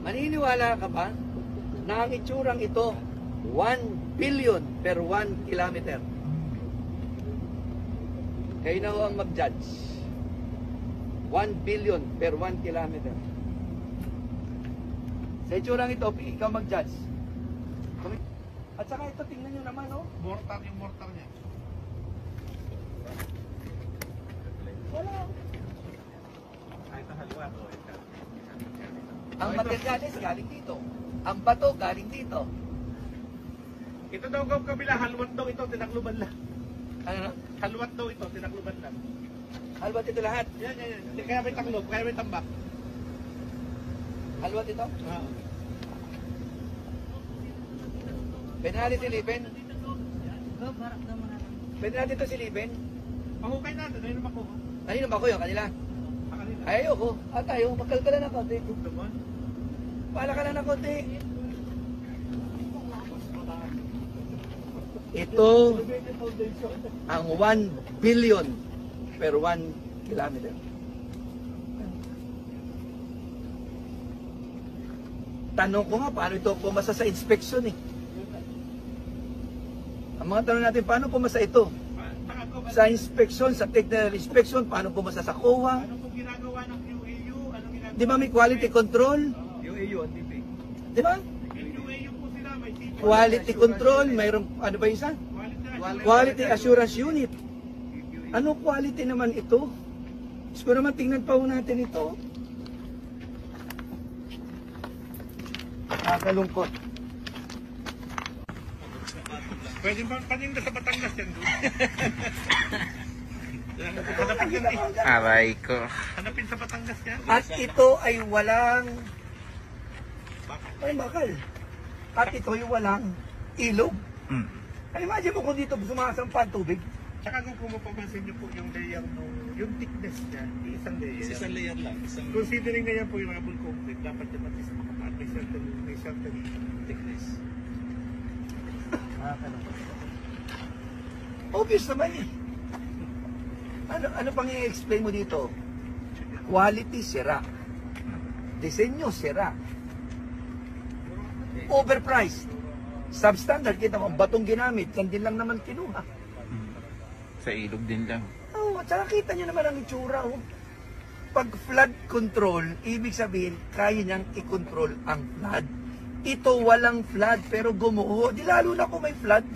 Maniniwala ka ba na ang itsurang ito 1 billion per 1 kilometer? Kayo na ho ang mag-judge. 1 billion per 1 kilometer. Sa itsurang ito, ikaw mag-judge. At saka ito, tingnan nyo naman, oh. Mortar yung mortar niya. Wala. Ito halwa to. Ang materyales galing dito. Ang bato galing dito. Ito daw ang kabila, halwat daw ito, tinakluban lang. Ano na? Halwat daw ito, tinakluban lang. Halwat ito lahat. Yan. Kaya may taklob, kaya may tambak. Halwat ito. Oo. Pwede natin silipin. Pwede natin ito silipin. Mahukay natin, ayun naman ko. Kanino ba ko yun? Kanila? Kanina. Ay, ayoko. At tayo, magkalkala na konti. Naman. Pala ka na konti. Ito ang 1 billion per 1 kilometer. Tanong ko nga, paano ito pumasa sa inspection eh? Ang mga tanong natin, paano pumasa ito? Sa inspection, sa technical inspection, paano pumasa sa COA? Ano pong ginagawa ng UAU? Anong ginagawa? Di ba may quality control? UAU, NTP. Di ba? Yung UAU po sila, may teacher. Quality control, mayroong, ano ba isa? Quality assurance unit. Ano quality naman ito? Siguro naman tingnan pa ho natin ito. Nakakalungkot. Pwede ba paninda sa Batangas yan doon? Hanapin yan eh. Aray ko. Hanapin sa Batangas yan. At ito ay walang bakal. At ito ay walang ilog. Imagine mo kung dito sumasampa ang tubig. Tsaka kung mapapansin niyo po yung layer nung, yung thickness niya, isang layer. Isang layer lang. Considering na yan po yung rubble concrete, dapat yan at least makapat. May certain thickness. Obvious naman eh. Ano pang i-explain mo dito? Quality, sira. Disenyo, sira. Overpriced. Substandard, kita mo, batong ginamit, yan din lang naman kinuha. Sa ilog din lang. Oo, at saka kita nyo naman ang itsura. Oh. Pag flood control, ibig sabihin, kaya niyang i-control ang flood. Ito walang flood, pero gumuho. Di lalo na kung may flood.